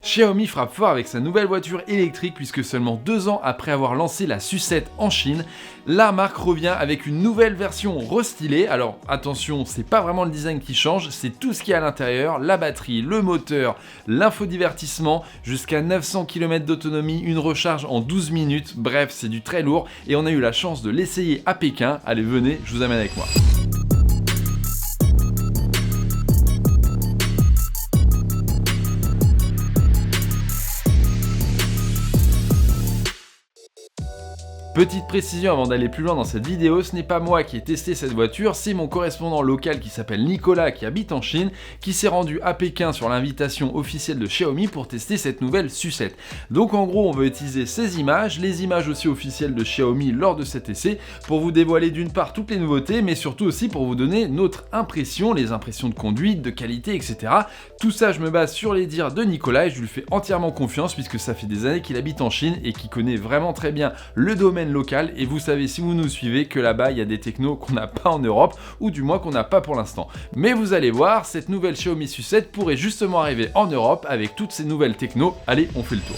Xiaomi frappe fort avec sa nouvelle voiture électrique puisque seulement 2 ans après avoir lancé la sucette en Chine, la marque revient avec une nouvelle version restylée. Alors attention, c'est pas vraiment le design qui change, c'est tout ce qu'il y a à l'intérieur, la batterie, le moteur, l'infodivertissement, jusqu'à 900 km d'autonomie, une recharge en 12 minutes, bref c'est du très lourd et on a eu la chance de l'essayer à Pékin. Allez venez, je vous amène avec moi. Petite précision avant d'aller plus loin dans cette vidéo, ce n'est pas moi qui ai testé cette voiture, c'est mon correspondant local qui s'appelle Nicolas qui habite en Chine, qui s'est rendu à Pékin sur l'invitation officielle de Xiaomi pour tester cette nouvelle sucette. Donc en gros on va utiliser ces images, les images aussi officielles de Xiaomi lors de cet essai, pour vous dévoiler d'une part toutes les nouveautés, mais surtout aussi pour vous donner notre impression, les impressions de conduite, de qualité, etc. Tout ça je me base sur les dires de Nicolas et je lui fais entièrement confiance puisque ça fait des années qu'il habite en Chine et qu'il connaît vraiment très bien le domaine local, et vous savez si vous nous suivez que là-bas il y a des technos qu'on n'a pas en Europe, ou du moins qu'on n'a pas pour l'instant. Mais vous allez voir, cette nouvelle Xiaomi sucette pourrait justement arriver en Europe avec toutes ces nouvelles technos. Allez, on fait le tour.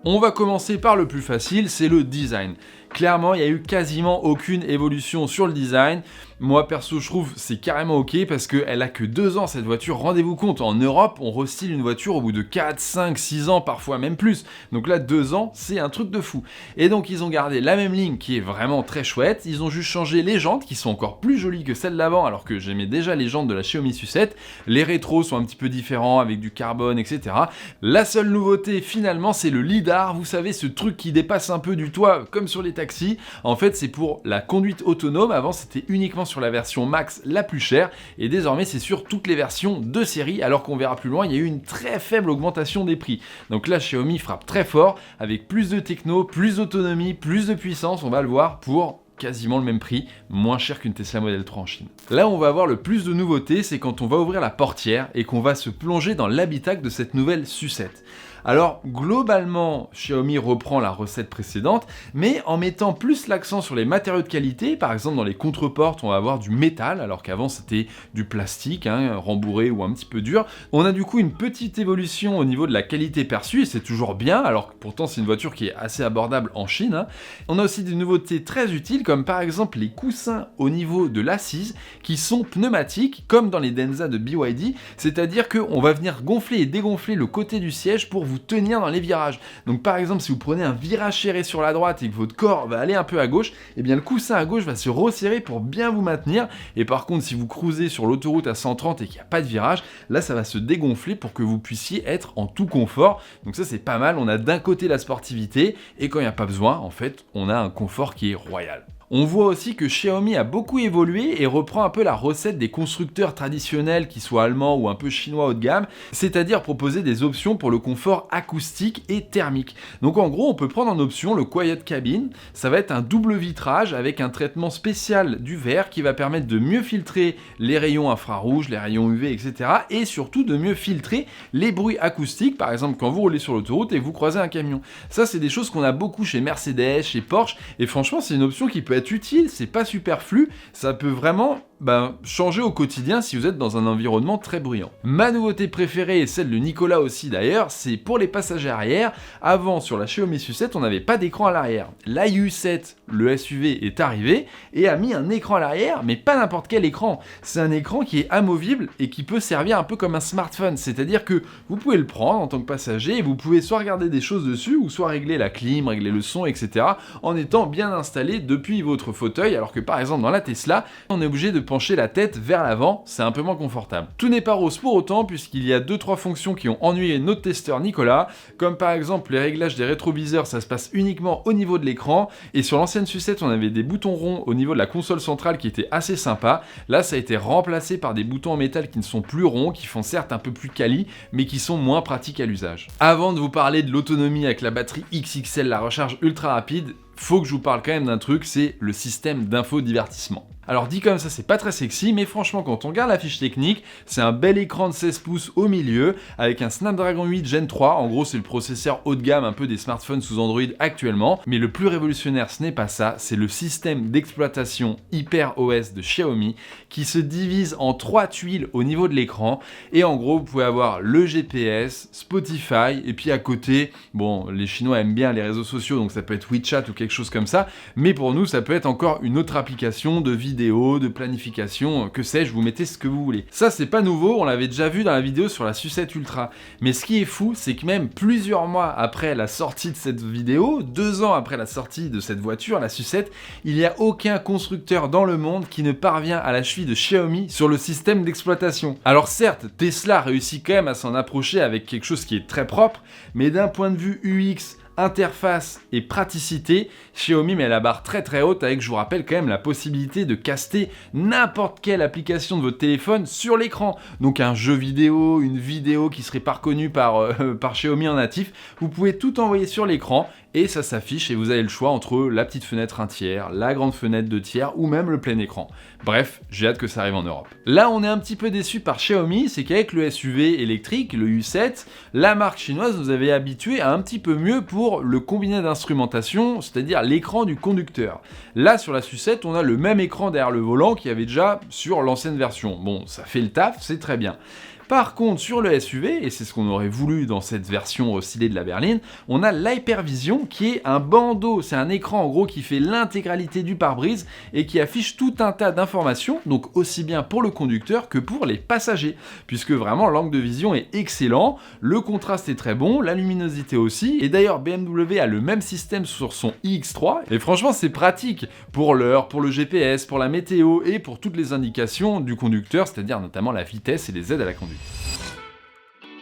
On va commencer par le plus facile, c'est le design. Clairement, il n'y a eu quasiment aucune évolution sur le design. Moi, perso, je trouve c'est carrément ok parce qu'elle a que 2 ans cette voiture. Rendez-vous compte, en Europe, on restyle une voiture au bout de 4, 5, 6 ans, parfois même plus. Donc là, 2 ans, c'est un truc de fou. Et donc, ils ont gardé la même ligne qui est vraiment très chouette. Ils ont juste changé les jantes qui sont encore plus jolies que celles d'avant, alors que j'aimais déjà les jantes de la Xiaomi sucette. Les rétros sont un petit peu différents avec du carbone, etc. La seule nouveauté, finalement, c'est le lidar. Vous savez, ce truc qui dépasse un peu du toit, comme sur les taxis. En fait, c'est pour la conduite autonome. Avant, c'était uniquement sur la version max la plus chère et désormais c'est sur toutes les versions de série, alors qu'on verra plus loin, il y a eu une très faible augmentation des prix. Donc là, Xiaomi frappe très fort avec plus de techno, plus d'autonomie, plus de puissance, on va le voir, pour quasiment le même prix, moins cher qu'une Tesla Model 3 en Chine. Là où on va avoir le plus de nouveautés, c'est quand on va ouvrir la portière et qu'on va se plonger dans l'habitacle de cette nouvelle sucette. Alors globalement, Xiaomi reprend la recette précédente, mais en mettant plus l'accent sur les matériaux de qualité. Par exemple, dans les contreportes, on va avoir du métal, alors qu'avant c'était du plastique, rembourré ou un petit peu dur. On a du coup une petite évolution au niveau de la qualité perçue, et c'est toujours bien, alors que pourtant c'est une voiture qui est assez abordable en Chine. On a aussi des nouveautés très utiles, comme par exemple les coussins au niveau de l'assise, qui sont pneumatiques, comme dans les Denza de BYD, c'est-à-dire qu'on va venir gonfler et dégonfler le côté du siège pour vous tenir dans les virages. Donc par exemple, si vous prenez un virage serré sur la droite et que votre corps va aller un peu à gauche, eh bien le coussin à gauche va se resserrer pour bien vous maintenir. Et par contre, si vous cruisez sur l'autoroute à 130 et qu'il n'y a pas de virage, là ça va se dégonfler pour que vous puissiez être en tout confort. Donc ça c'est pas mal, on a d'un côté la sportivité et quand il n'y a pas besoin, en fait, on a un confort qui est royal. On voit aussi que Xiaomi a beaucoup évolué et reprend un peu la recette des constructeurs traditionnels, qu'ils soient allemands ou un peu chinois haut de gamme, c'est-à-dire proposer des options pour le confort acoustique et thermique. Donc en gros, on peut prendre en option le Quiet Cabin, ça va être un double vitrage avec un traitement spécial du verre qui va permettre de mieux filtrer les rayons infrarouges, les rayons UV, etc. et surtout de mieux filtrer les bruits acoustiques, par exemple quand vous roulez sur l'autoroute et que vous croisez un camion. Ça, c'est des choses qu'on a beaucoup chez Mercedes, chez Porsche, et franchement, c'est une option qui peut être utile, c'est pas superflu, ça peut vraiment changer au quotidien si vous êtes dans un environnement très bruyant. Ma nouveauté préférée, et celle de Nicolas aussi d'ailleurs, c'est pour les passagers arrière. Avant, sur la Xiaomi sucette, on n'avait pas d'écran à l'arrière. La U7, le SUV, est arrivé et a mis un écran à l'arrière, mais pas n'importe quel écran. C'est un écran qui est amovible et qui peut servir un peu comme un smartphone, c'est-à-dire que vous pouvez le prendre en tant que passager et vous pouvez soit regarder des choses dessus ou soit régler la clim, régler le son, etc. en étant bien installé depuis votre fauteuil, alors que par exemple dans la Tesla, on est obligé de pencher la tête vers l'avant, c'est un peu moins confortable. Tout n'est pas rose pour autant, puisqu'il y a 2-3 fonctions qui ont ennuyé notre testeur Nicolas, comme par exemple les réglages des rétroviseurs, ça se passe uniquement au niveau de l'écran, et sur l'ancienne sucette on avait des boutons ronds au niveau de la console centrale qui étaient assez sympas. Là ça a été remplacé par des boutons en métal qui ne sont plus ronds, qui font certes un peu plus quali, mais qui sont moins pratiques à l'usage. Avant de vous parler de l'autonomie avec la batterie XXL, la recharge ultra rapide, faut que je vous parle quand même d'un truc, c'est le système d'infodivertissement. Alors dit comme ça, c'est pas très sexy, mais franchement, quand on regarde la fiche technique, c'est un bel écran de 16 pouces au milieu, avec un Snapdragon 8 Gen 3, en gros c'est le processeur haut de gamme un peu des smartphones sous Android actuellement, mais le plus révolutionnaire ce n'est pas ça, c'est le système d'exploitation HyperOS de Xiaomi, qui se divise en 3 tuiles au niveau de l'écran, et en gros vous pouvez avoir le GPS, Spotify, et puis à côté, bon, les Chinois aiment bien les réseaux sociaux, donc ça peut être WeChat ou quelque chose comme ça, mais pour nous ça peut être encore une autre application de vidéo, de planification, que sais-je, vous mettez ce que vous voulez. Ça c'est pas nouveau, on l'avait déjà vu dans la vidéo sur la Sucette Ultra. Mais ce qui est fou, c'est que même plusieurs mois après la sortie de cette vidéo, 2 ans après la sortie de cette voiture, la Sucette, il n'y a aucun constructeur dans le monde qui ne parvient à la cheville de Xiaomi sur le système d'exploitation. Alors certes, Tesla réussit quand même à s'en approcher avec quelque chose qui est très propre, mais d'un point de vue UX, interface et praticité, Xiaomi met la barre très très haute avec, je vous rappelle quand même, la possibilité de caster n'importe quelle application de votre téléphone sur l'écran. Donc un jeu vidéo, une vidéo qui serait pas reconnue par Xiaomi en natif, vous pouvez tout envoyer sur l'écran et ça s'affiche et vous avez le choix entre la petite fenêtre 1 tiers, la grande fenêtre 2 tiers ou même le plein écran. Bref, j'ai hâte que ça arrive en Europe. Là, on est un petit peu déçu par Xiaomi, c'est qu'avec le SUV électrique, le U7, la marque chinoise nous avait habitués à un petit peu mieux pour le combiné d'instrumentation, c'est-à-dire l'écran du conducteur. Là, sur la Sucette, on a le même écran derrière le volant qu'il y avait déjà sur l'ancienne version. Bon, ça fait le taf, c'est très bien. Par contre, sur le SUV, et c'est ce qu'on aurait voulu dans cette version stylée de la berline, on a l'Hypervision qui est un bandeau, c'est un écran en gros qui fait l'intégralité du pare-brise et qui affiche tout un tas d'informations, donc aussi bien pour le conducteur que pour les passagers, puisque vraiment l'angle de vision est excellent, le contraste est très bon, la luminosité aussi, et d'ailleurs BMW a le même système sur son iX3, et franchement c'est pratique pour l'heure, pour le GPS, pour la météo et pour toutes les indications du conducteur, c'est-à-dire notamment la vitesse et les aides à la conduite.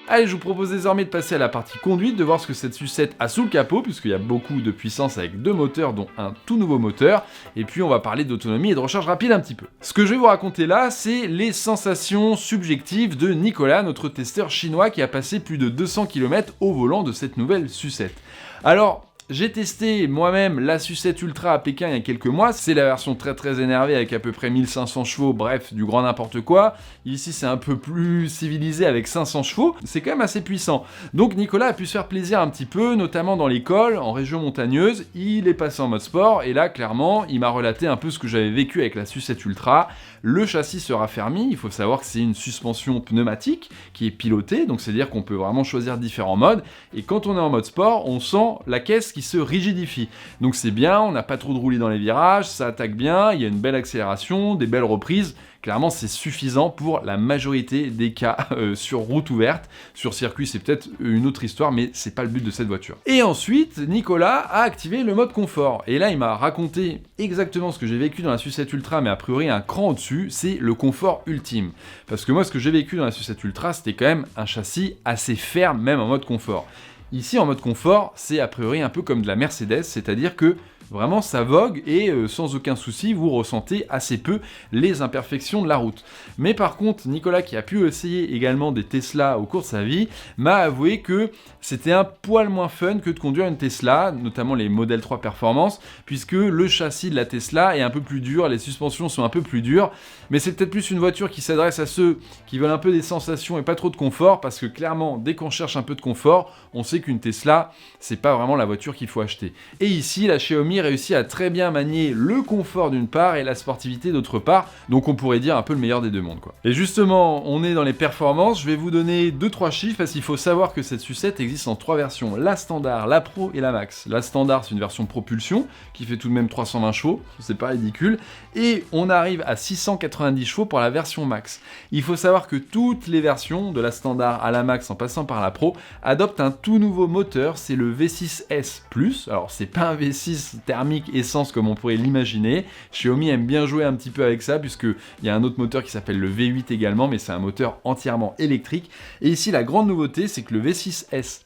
Allez, je vous propose désormais de passer à la partie conduite, de voir ce que cette Sucette a sous le capot, puisqu'il y a beaucoup de puissance avec 2 moteurs, dont un tout nouveau moteur, et puis on va parler d'autonomie et de recharge rapide un petit peu. Ce que je vais vous raconter là, c'est les sensations subjectives de Nicolas, notre testeur chinois qui a passé plus de 200 km au volant de cette nouvelle Sucette. Alors, j'ai testé moi-même la Sucette Ultra à Pékin il y a quelques mois, c'est la version très énervée avec à peu près 1500 chevaux, bref, du grand n'importe quoi. Ici c'est un peu plus civilisé avec 500 chevaux, c'est quand même assez puissant. Donc Nicolas a pu se faire plaisir un petit peu, notamment dans les cols, en région montagneuse, il est passé en mode sport, et là clairement, il m'a relaté un peu ce que j'avais vécu avec la Sucette Ultra. Le châssis sera fermé, il faut savoir que c'est une suspension pneumatique qui est pilotée, donc c'est-à-dire qu'on peut vraiment choisir différents modes, et quand on est en mode sport, on sent la caisse qui se rigidifie. Donc c'est bien, on n'a pas trop de roulis dans les virages, ça attaque bien, il y a une belle accélération, des belles reprises. Clairement, c'est suffisant pour la majorité des cas sur route ouverte. Sur circuit, c'est peut-être une autre histoire, mais c'est pas le but de cette voiture. Et ensuite, Nicolas a activé le mode confort. Et là, il m'a raconté exactement ce que j'ai vécu dans la Sucette Ultra, mais a priori un cran au-dessus, c'est le confort ultime. Parce que moi, ce que j'ai vécu dans la Sucette Ultra, c'était quand même un châssis assez ferme, même en mode confort. Ici, en mode confort, c'est a priori un peu comme de la Mercedes, c'est-à-dire que vraiment ça vogue et sans aucun souci vous ressentez assez peu les imperfections de la route. Mais par contre Nicolas qui a pu essayer également des Tesla au cours de sa vie m'a avoué que c'était un poil moins fun que de conduire une Tesla, notamment les Model 3 Performance, puisque le châssis de la Tesla est un peu plus dur, les suspensions sont un peu plus dures, mais c'est peut-être plus une voiture qui s'adresse à ceux qui veulent un peu des sensations et pas trop de confort, parce que clairement dès qu'on cherche un peu de confort, on sait qu'une Tesla c'est pas vraiment la voiture qu'il faut acheter. Et ici la Xiaomi réussit à très bien manier le confort d'une part et la sportivité d'autre part, donc on pourrait dire un peu le meilleur des deux mondes quoi. Et justement, on est dans les performances, je vais vous donner 2-3 chiffres parce qu'il faut savoir que cette Sucette existe en 3 versions, la standard, la pro et la max. La standard c'est une version propulsion qui fait tout de même 320 chevaux, c'est pas ridicule, et on arrive à 690 chevaux pour la version max. Il faut savoir que toutes les versions, de la standard à la max en passant par la pro, adoptent un tout nouveau moteur, c'est le V6S+, alors c'est pas un V6 thermique essence comme on pourrait l'imaginer. Xiaomi aime bien jouer un petit peu avec ça puisqu'il y a un autre moteur qui s'appelle le V8 également, mais c'est un moteur entièrement électrique. Et ici la grande nouveauté c'est que le V6S+,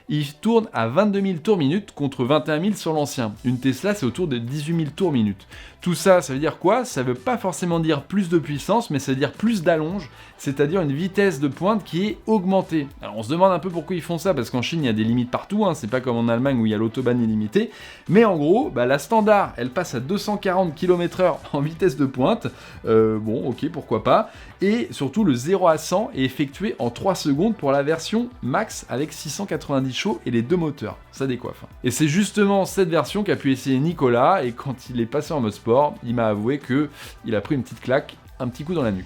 il tourne à 22 000 tours minute contre 21 000 sur l'ancien. Une Tesla c'est autour de 18 000 tours minute. Tout ça, ça veut dire quoi? Ça veut pas forcément dire plus de puissance, mais ça veut dire plus d'allonge, c'est-à-dire une vitesse de pointe qui est augmentée. Alors on se demande un peu pourquoi ils font ça, parce qu'en Chine il y a des limites partout, hein, c'est pas comme en Allemagne où il y a l'autobahn illimité, mais en gros, la standard, elle passe à 240 km/h en vitesse de pointe. Bon, ok, pourquoi pas. Et surtout, le 0 à 100 est effectué en 3 secondes pour la version max avec 690 chevaux et les 2 moteurs. Ça décoiffe. Et c'est justement cette version qu'a pu essayer Nicolas, et quand il est passé en mode sport, il m'a avoué qu'il a pris une petite claque, un petit coup dans la nuque.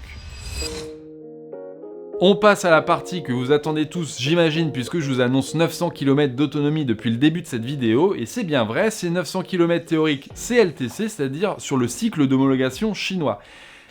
On passe à la partie que vous attendez tous, j'imagine, puisque je vous annonce 900 km d'autonomie depuis le début de cette vidéo, et c'est bien vrai, c'est 900 km théoriques CLTC, c'est-à-dire sur le cycle d'homologation chinois.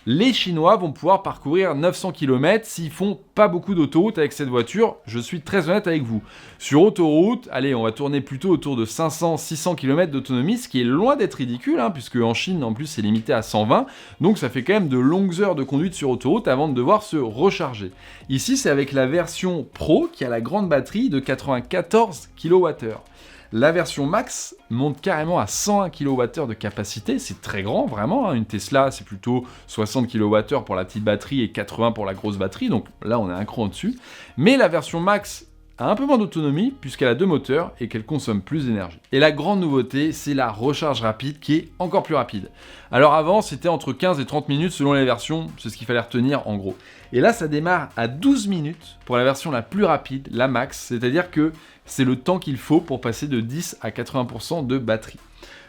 Les Chinois vont pouvoir parcourir 900 km s'ils font pas beaucoup d'autoroute avec cette voiture, je suis très honnête avec vous. Sur autoroute, allez, on va tourner plutôt autour de 500-600 km d'autonomie, ce qui est loin d'être ridicule, puisque en Chine, en plus, c'est limité à 120, donc ça fait quand même de longues heures de conduite sur autoroute avant de devoir se recharger. Ici, c'est avec la version Pro qui a la grande batterie de 94 kWh. La version Max monte carrément à 101 kWh de capacité, c'est très grand vraiment, une Tesla c'est plutôt 60 kWh pour la petite batterie et 80 pour la grosse batterie, donc là on est un cran au-dessus. Mais la version Max a un peu moins d'autonomie puisqu'elle a 2 moteurs et qu'elle consomme plus d'énergie. Et la grande nouveauté, c'est la recharge rapide qui est encore plus rapide. Alors avant, c'était entre 15 et 30 minutes selon les versions, c'est ce qu'il fallait retenir en gros. Et là, ça démarre à 12 minutes pour la version la plus rapide, la Max, c'est-à-dire que c'est le temps qu'il faut pour passer de 10 à 80% de batterie.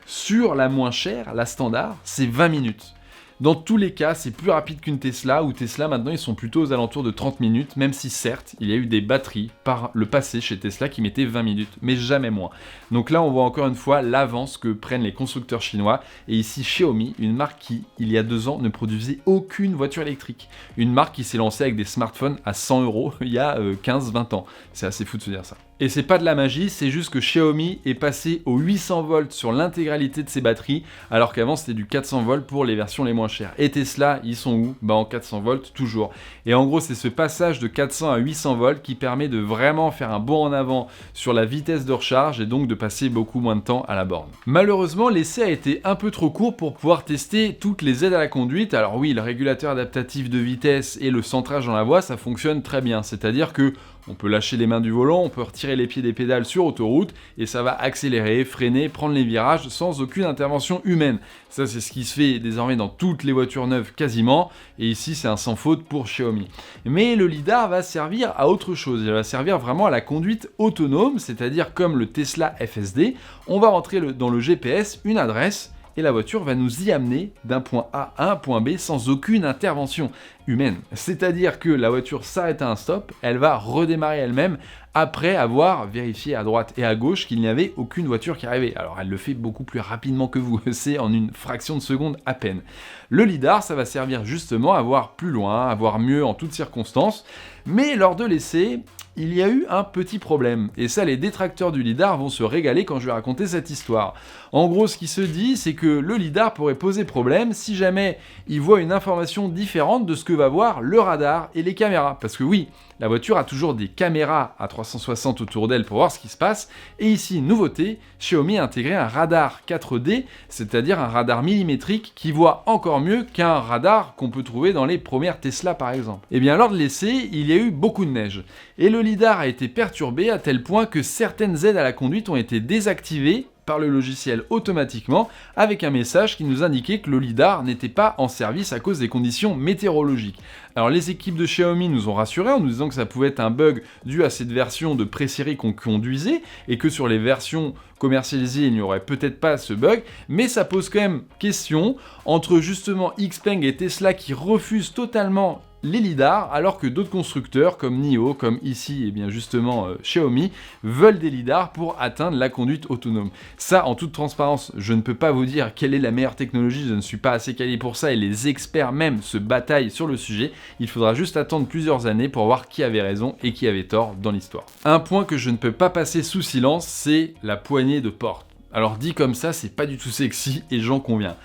Sur la moins chère, la standard, c'est 20 minutes. Dans tous les cas, c'est plus rapide qu'une Tesla, où Tesla maintenant ils sont plutôt aux alentours de 30 minutes, même si certes, il y a eu des batteries par le passé chez Tesla qui mettaient 20 minutes, mais jamais moins. Donc là, on voit encore une fois l'avance que prennent les constructeurs chinois, et ici Xiaomi, une marque qui, il y a 2 ans, ne produisait aucune voiture électrique. Une marque qui s'est lancée avec des smartphones à 100 € il y a 15-20 ans. C'est assez fou de se dire ça. Et c'est pas de la magie, c'est juste que Xiaomi est passé aux 800 volts sur l'intégralité de ses batteries, alors qu'avant c'était du 400 volts pour les versions les moins chères. Et Tesla, ils sont où ? En 400 volts toujours. Et en gros, c'est ce passage de 400 à 800 volts qui permet de vraiment faire un bond en avant sur la vitesse de recharge et donc de passer beaucoup moins de temps à la borne. Malheureusement, l'essai a été un peu trop court pour pouvoir tester toutes les aides à la conduite. Alors oui, le régulateur adaptatif de vitesse et le centrage dans la voie, ça fonctionne très bien. C'est-à-dire que on peut lâcher les mains du volant, on peut retirer les pieds des pédales sur autoroute et ça va accélérer, freiner, prendre les virages sans aucune intervention humaine. Ça, c'est ce qui se fait désormais dans toutes les voitures neuves quasiment, et ici c'est un sans faute pour Xiaomi. Mais le lidar va servir à autre chose, il va servir vraiment à la conduite autonome, c'est-à-dire comme le Tesla FSD, on va rentrer dans le GPS une adresse, et la voiture va nous y amener d'un point A à un point B sans aucune intervention humaine. C'est-à-dire que la voiture s'arrête à un stop, elle va redémarrer elle-même après avoir vérifié à droite et à gauche qu'il n'y avait aucune voiture qui arrivait. Alors elle le fait beaucoup plus rapidement que vous, c'est en une fraction de seconde à peine. Le lidar, ça va servir justement à voir plus loin, à voir mieux en toutes circonstances, mais lors de l'essai, il y a eu un petit problème, et ça les détracteurs du lidar vont se régaler quand je vais raconter cette histoire. En gros, ce qui se dit, c'est que le lidar pourrait poser problème si jamais il voit une information différente de ce que va voir le radar et les caméras. Parce que oui, la voiture a toujours des caméras à 360 autour d'elle pour voir ce qui se passe, et ici, nouveauté, Xiaomi a intégré un radar 4D, c'est-à-dire un radar millimétrique qui voit encore mieux qu'un radar qu'on peut trouver dans les premières Tesla par exemple. Et bien lors de l'essai, il y a eu beaucoup de neige, et le lidar a été perturbé à tel point que certaines aides à la conduite ont été désactivées par le logiciel automatiquement avec un message qui nous indiquait que le lidar n'était pas en service à cause des conditions météorologiques. Alors les équipes de Xiaomi nous ont rassurés en nous disant que ça pouvait être un bug dû à cette version de pré-série qu'on conduisait et que sur les versions commercialisées il n'y aurait peut-être pas ce bug, mais ça pose quand même question entre justement Xpeng et Tesla qui refusent totalement les lidars, alors que d'autres constructeurs comme NIO, comme ici et bien justement Xiaomi, veulent des lidars pour atteindre la conduite autonome. Ça, en toute transparence, je ne peux pas vous dire quelle est la meilleure technologie, je ne suis pas assez calé pour ça et les experts même se bataillent sur le sujet. Il faudra juste attendre plusieurs années pour voir qui avait raison et qui avait tort dans l'histoire. Un point que je ne peux pas passer sous silence, c'est la poignée de porte. Alors dit comme ça, c'est pas du tout sexy et j'en conviens.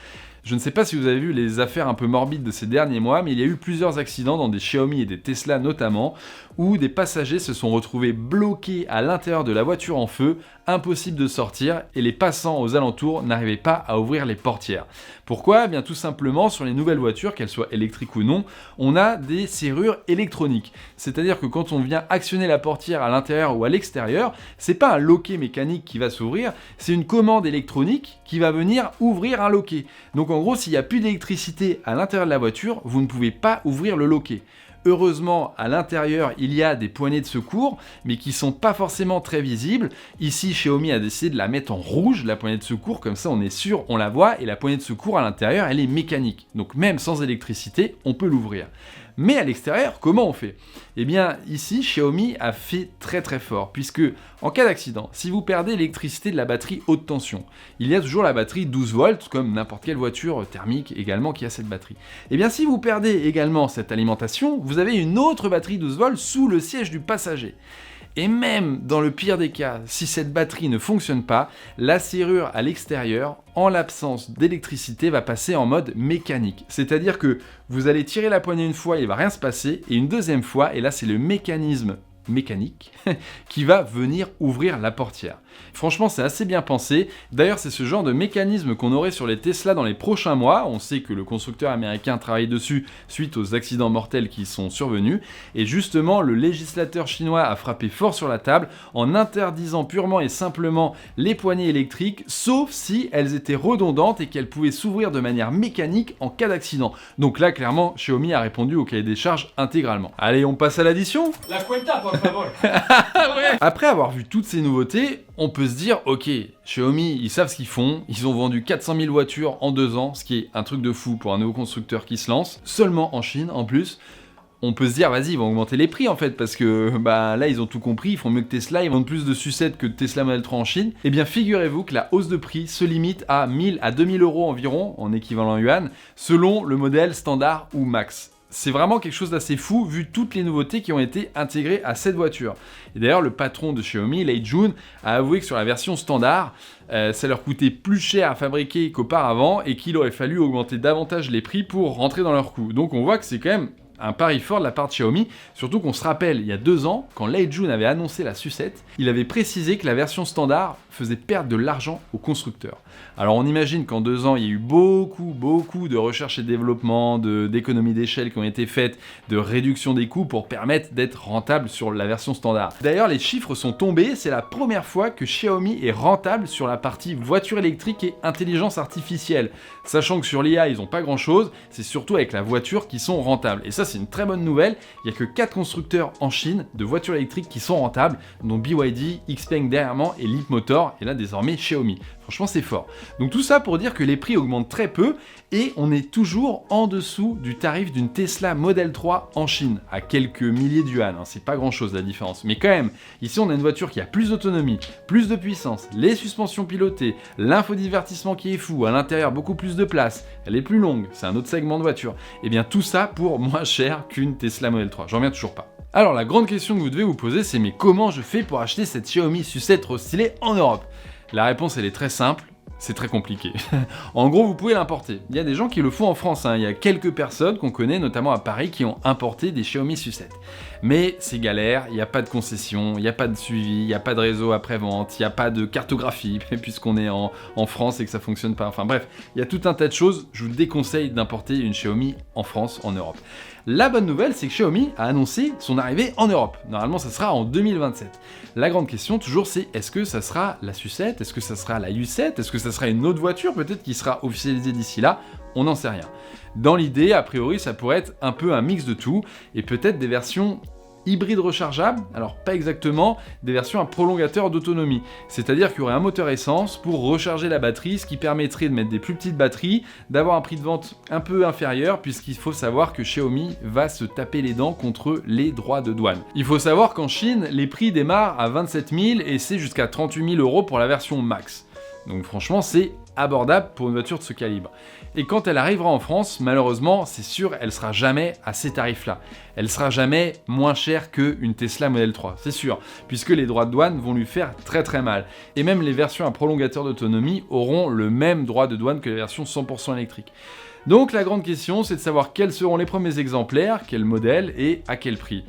Je ne sais pas si vous avez vu les affaires un peu morbides de ces derniers mois, mais il y a eu plusieurs accidents dans des Xiaomi et des Tesla notamment, où des passagers se sont retrouvés bloqués à l'intérieur de la voiture en feu, impossible de sortir, et les passants aux alentours n'arrivaient pas à ouvrir les portières. Pourquoi ? Eh bien tout simplement, sur les nouvelles voitures, qu'elles soient électriques ou non, on a des serrures électroniques. C'est-à-dire que quand on vient actionner la portière à l'intérieur ou à l'extérieur, c'est pas un loquet mécanique qui va s'ouvrir, c'est une commande électronique qui va venir ouvrir un loquet. Donc en gros, s'il n'y a plus d'électricité à l'intérieur de la voiture, vous ne pouvez pas ouvrir le loquet. Heureusement, à l'intérieur, il y a des poignées de secours, mais qui sont pas forcément très visibles. Ici, Xiaomi a décidé de la mettre en rouge, la poignée de secours, comme ça on est sûr, on la voit, et la poignée de secours à l'intérieur, elle est mécanique. Donc même sans électricité, on peut l'ouvrir. Mais à l'extérieur, comment on fait ? Eh bien, ici, Xiaomi a fait très très fort, puisque en cas d'accident, si vous perdez l'électricité de la batterie haute tension, il y a toujours la batterie 12 volts, comme n'importe quelle voiture thermique également qui a cette batterie. Eh bien, si vous perdez également cette alimentation, vous avez une autre batterie 12 volts sous le siège du passager. Et même dans le pire des cas, si cette batterie ne fonctionne pas, la serrure à l'extérieur, en l'absence d'électricité, va passer en mode mécanique. C'est-à-dire que vous allez tirer la poignée une fois, il ne va rien se passer, et une deuxième fois, et là c'est le mécanisme mécanique qui va venir ouvrir la portière. Franchement, c'est assez bien pensé. D'ailleurs, c'est ce genre de mécanisme qu'on aurait sur les Tesla dans les prochains mois. On sait que le constructeur américain travaille dessus suite aux accidents mortels qui sont survenus. Et justement, le législateur chinois a frappé fort sur la table en interdisant purement et simplement les poignées électriques, sauf si elles étaient redondantes et qu'elles pouvaient s'ouvrir de manière mécanique en cas d'accident. Donc là, clairement, Xiaomi a répondu au cahier des charges intégralement. Allez, on passe à l'addition. La cuenta, por favor. Après avoir vu toutes ces nouveautés, on peut se dire, ok, Xiaomi, ils savent ce qu'ils font, ils ont vendu 400 000 voitures en 2 ans, ce qui est un truc de fou pour un nouveau constructeur qui se lance, seulement en Chine en plus. On peut se dire, vas-y, ils vont augmenter les prix en fait, parce que là, ils ont tout compris, ils font mieux que Tesla, ils vendent plus de sucettes que de Tesla Model 3 en Chine. Eh bien, figurez-vous que la hausse de prix se limite à 1000 à 2000 euros environ, en équivalent yuan, selon le modèle standard ou max. C'est vraiment quelque chose d'assez fou vu toutes les nouveautés qui ont été intégrées à cette voiture. Et d'ailleurs, le patron de Xiaomi, Lei Jun, a avoué que sur la version standard, ça leur coûtait plus cher à fabriquer qu'auparavant et qu'il aurait fallu augmenter davantage les prix pour rentrer dans leur coût. Donc on voit que c'est quand même un pari fort de la part de Xiaomi, surtout qu'on se rappelle, il y a 2 ans, quand Lei Jun avait annoncé la sucette, il avait précisé que la version standard faisait perdre de l'argent aux constructeurs. Alors on imagine qu'en 2 ans, il y a eu beaucoup de recherche et développement, d'économies d'échelle qui ont été faites, de réduction des coûts pour permettre d'être rentable sur la version standard. D'ailleurs, les chiffres sont tombés, c'est la première fois que Xiaomi est rentable sur la partie voiture électrique et intelligence artificielle. Sachant que sur l'IA, ils n'ont pas grand-chose, c'est surtout avec la voiture qu'ils sont rentables. Et ça, c'est une très bonne nouvelle, il n'y a que 4 constructeurs en Chine de voitures électriques qui sont rentables, dont BYD, XPeng dernièrement et Leapmotor, et là désormais Xiaomi. Franchement, c'est fort. Donc tout ça pour dire que les prix augmentent très peu et on est toujours en dessous du tarif d'une Tesla Model 3 en Chine, à quelques milliers de yuan, c'est pas grand chose la différence. Mais quand même, ici on a une voiture qui a plus d'autonomie, plus de puissance, les suspensions pilotées, l'infodivertissement qui est fou, à l'intérieur beaucoup plus de place, elle est plus longue, c'est un autre segment de voiture. Et bien tout ça pour moins cher qu'une Tesla Model 3, j'en reviens toujours pas. Alors la grande question que vous devez vous poser, c'est mais comment je fais pour acheter cette Xiaomi sucette trop stylée en Europe ? La réponse, elle est très simple, c'est très compliqué. En gros, vous pouvez l'importer. Il y a des gens qui le font en France, il y a quelques personnes qu'on connaît, notamment à Paris, qui ont importé des Xiaomi sucettes. Mais c'est galère, il n'y a pas de concession, il n'y a pas de suivi, il n'y a pas de réseau après-vente, il n'y a pas de cartographie, puisqu'on est en France et que ça fonctionne pas. Enfin bref, il y a tout un tas de choses, je vous déconseille d'importer une Xiaomi en France, en Europe. La bonne nouvelle, c'est que Xiaomi a annoncé son arrivée en Europe. Normalement, ça sera en 2027. La grande question, toujours, c'est est-ce que ça sera la sucette ? Est-ce que ça sera la U7 ? Est-ce que ça sera une autre voiture, peut-être, qui sera officialisée d'ici là ? On n'en sait rien. Dans l'idée, a priori, ça pourrait être un peu un mix de tout, et peut-être des versions hybrides rechargeables, alors pas exactement, des versions à prolongateur d'autonomie. C'est-à-dire qu'il y aurait un moteur essence pour recharger la batterie, ce qui permettrait de mettre des plus petites batteries, d'avoir un prix de vente un peu inférieur, puisqu'il faut savoir que Xiaomi va se taper les dents contre les droits de douane. Il faut savoir qu'en Chine, les prix démarrent à 27 000 et c'est jusqu'à 38 000 € pour la version max. Donc franchement, c'est abordable pour une voiture de ce calibre. Et quand elle arrivera en France, malheureusement, c'est sûr, elle sera jamais à ces tarifs-là. Elle sera jamais moins chère qu'une Tesla Model 3, c'est sûr, puisque les droits de douane vont lui faire très très mal. Et même les versions à prolongateur d'autonomie auront le même droit de douane que les versions 100% électriques. Donc la grande question, c'est de savoir quels seront les premiers exemplaires, quel modèle et à quel prix.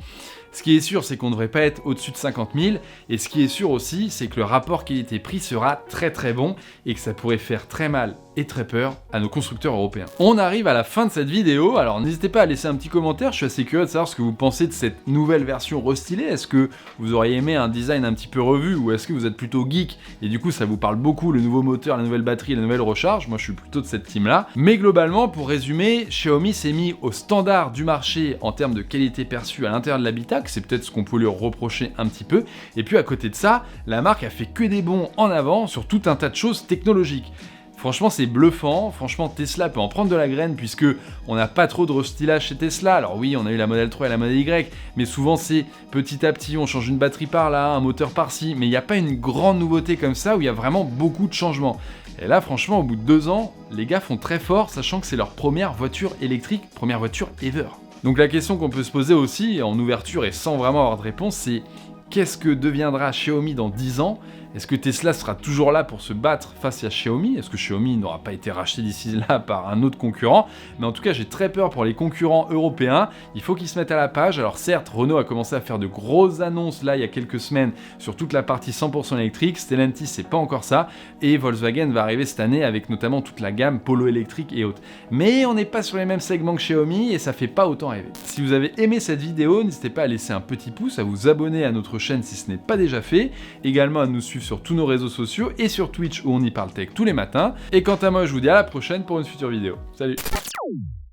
Ce qui est sûr, c'est qu'on ne devrait pas être au-dessus de 50 000, et ce qui est sûr aussi, c'est que le rapport qualité-prix sera très très bon, et que ça pourrait faire très mal et très peur à nos constructeurs européens. On arrive à la fin de cette vidéo, alors n'hésitez pas à laisser un petit commentaire, je suis assez curieux de savoir ce que vous pensez de cette nouvelle version restylée. Est-ce que vous auriez aimé un design un petit peu revu, ou est-ce que vous êtes plutôt geek, et du coup ça vous parle beaucoup, le nouveau moteur, la nouvelle batterie, la nouvelle recharge? Moi je suis plutôt de cette team-là. Mais globalement, pour résumer, Xiaomi s'est mis au standard du marché en termes de qualité perçue à l'intérieur de l'habitacle, c'est peut-être ce qu'on peut lui reprocher un petit peu, et puis à côté de ça, la marque a fait que des bonds en avant sur tout un tas de choses technologiques. Franchement, c'est bluffant. Franchement, Tesla peut en prendre de la graine puisque on n'a pas trop de restylage chez Tesla. Alors oui, on a eu la Model 3 et la Model Y, mais souvent c'est petit à petit, on change une batterie par là, un moteur par-ci, mais il n'y a pas une grande nouveauté comme ça où il y a vraiment beaucoup de changements. Et là, franchement, au bout de 2 ans, les gars font très fort, sachant que c'est leur première voiture électrique, première voiture ever. Donc la question qu'on peut se poser aussi, en ouverture et sans vraiment avoir de réponse, c'est qu'est-ce que deviendra Xiaomi dans 10 ans ? Est-ce que Tesla sera toujours là pour se battre face à Xiaomi? Est-ce que Xiaomi n'aura pas été racheté d'ici là par un autre concurrent? Mais en tout cas, j'ai très peur pour les concurrents européens. Il faut qu'ils se mettent à la page. Alors certes, Renault a commencé à faire de grosses annonces là il y a quelques semaines sur toute la partie 100% électrique. Stellantis, c'est pas encore ça. Et Volkswagen va arriver cette année avec notamment toute la gamme Polo électrique et autres. Mais on n'est pas sur les mêmes segments que Xiaomi et ça fait pas autant rêver. Si vous avez aimé cette vidéo, n'hésitez pas à laisser un petit pouce, à vous abonner à notre chaîne si ce n'est pas déjà fait. Également à nous suivre sur tous nos réseaux sociaux et sur Twitch où on y parle tech tous les matins. Et quant à moi, je vous dis à la prochaine pour une future vidéo. Salut!